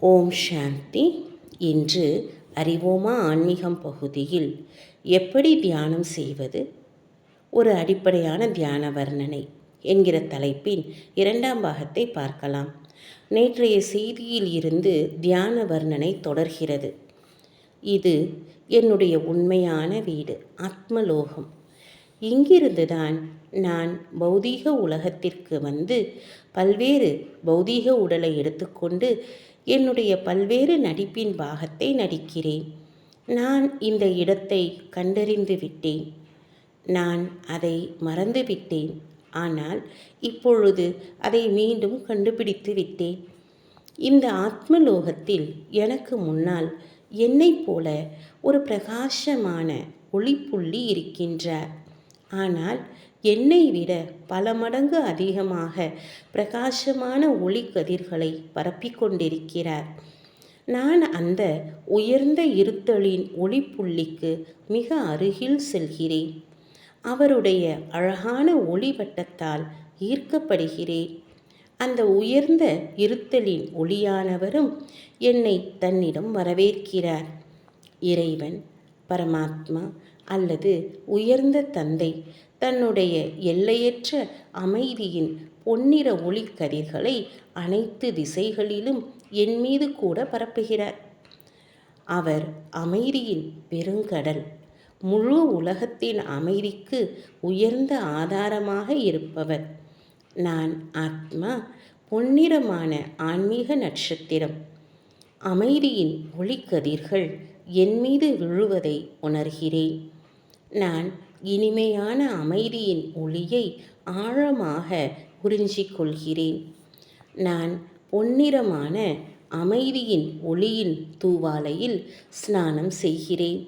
ஓம் சாந்தி. இன்று அறிவோமா ஆன்மீகம் பகுதியில் எப்படி தியானம் செய்வது, ஒரு அடிப்படையான தியான வர்ணனை என்கிற தலைப்பின் 2ஆம் பாகத்தை பார்க்கலாம். நேற்றைய செய்தியில் இருந்து தியான வர்ணனை தொடர்கிறது. இது என்னுடைய உண்மையான வீடு, ஆத்மலோகம். இங்கிருந்துதான் நான் பௌதீக உலகத்திற்கு வந்து பல்வேறு பௌதீக உடலை எடுத்துக்கொண்டு என்னுடைய பல்வேறு நடிப்பின் பாகத்தை நடிக்கிறேன். நான் இந்த இடத்தை கண்டறிந்து விட்டேன். நான் அதை மறந்து விட்டேன். ஆனால் இப்பொழுது அதை மீண்டும் கண்டுபிடித்து விட்டேன். இந்த ஆத்மலோகத்தில் எனக்கு முன்னால் என்னைப் போல ஒரு பிரகாசமான ஒளிப்புள்ளி இருக்கின்றார். ஆனால் என்னை விட பல மடங்கு அதிகமாக பிரகாசமான ஒளி கதிர்களை பரப்பிக்கொண்டிருக்கிறார். நான் அந்த உயர்ந்த இருத்தலின் ஒளிப்புள்ளிக்கு மிக அருகில் செல்கிறேன். அவருடைய அழகான ஒளி வட்டத்தால் ஈர்க்கப்படுகிறேன். அந்த உயர்ந்த இருத்தலின் ஒளியானவரும் என்னை தன்னிடம் வரவேற்கிறார். இறைவன், பரமாத்மா அல்லது உயர்ந்த தந்தை தன்னுடைய எல்லையற்ற அமைதியின் பொன்னிற ஒளிக்கதிர்களை அனைத்து திசைகளிலும் என் மீது கூட பரப்புகிறார். அவர் அமைதியின் பெருங்கடல், முழு உலகத்தின் அமைதிக்கு உயர்ந்த ஆதாரமாக இருப்பவர். நான் ஆத்மா, பொன்னிறமான ஆன்மீக நட்சத்திரம். அமைதியின் ஒளிக்கதிர்கள் என் மீது விழுவதை உணர்கிறேன். நான் இனிமையான அமைதியின் ஒளியை ஆழமாக உறிஞ்சிக் கொள்கிறேன். நான் பொன்னிறமான அமைதியின் ஒளியின் தூவாலையில் ஸ்நானம் செய்கிறேன்.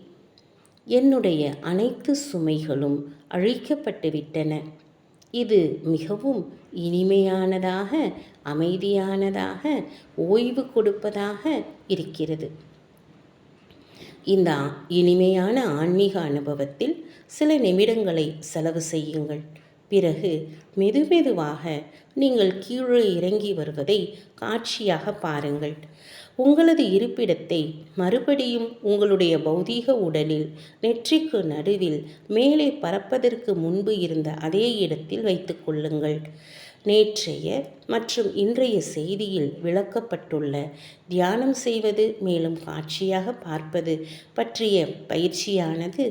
என்னுடைய அனைத்து சுமைகளும் அழிக்கப்பட்டுவிட்டன. இது மிகவும் இனிமையானதாக, அமைதியானதாக, ஓய்வு கொடுப்பதாக இருக்கிறது. இந்த இனிமையான ஆன்மீக அனுபவத்தில் சில நிமிடங்களை செலவு செய்யுங்கள். பிறகு மெதுமெதுவாக நீங்கள் கீழே இறங்கி வருவதை காட்சியாக பாருங்கள். உங்களது இருப்பிடத்தை மறுபடியும் உங்களுடைய பௌதீக உடலில் நெற்றிக்கு நடுவில் மேலே பறப்பதற்கு முன்பு இருந்த அதே இடத்தில் வைத்துக் கொள்ளுங்கள். நேற்றைய மற்றும் இன்றைய செய்தியில் விளக்கப்பட்டுள்ள தியானம் செய்வது மேலும் காட்சியாக பார்ப்பது பற்றிய பயிற்சியானது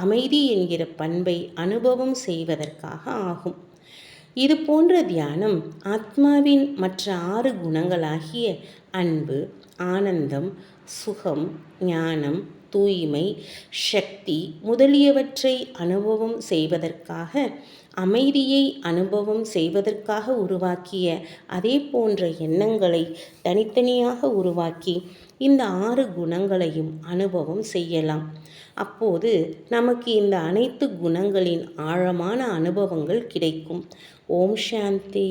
அமைதி என்கிற பண்பை அனுபவம் செய்வதற்காக ஆகும். இது போன்ற தியானம் ஆத்மாவின் மற்ற 6 குணங்களாகிய அன்பு, ஆனந்தம், சுகம், ஞானம், தூய்மை, சக்தி முதலியவற்றை அனுபவம் செய்வதற்காக, அமைதியை அனுபவம் செய்வதற்காக உருவாக்கிய அதே போன்ற எண்ணங்களை தனித்தனியாக உருவாக்கி இந்த 6 குணங்களையும் அனுபவம் செய்யலாம். அப்போது நமக்கு இந்த அனைத்து குணங்களின் ஆழமான அனுபவங்கள் கிடைக்கும். ஓம் சாந்தி.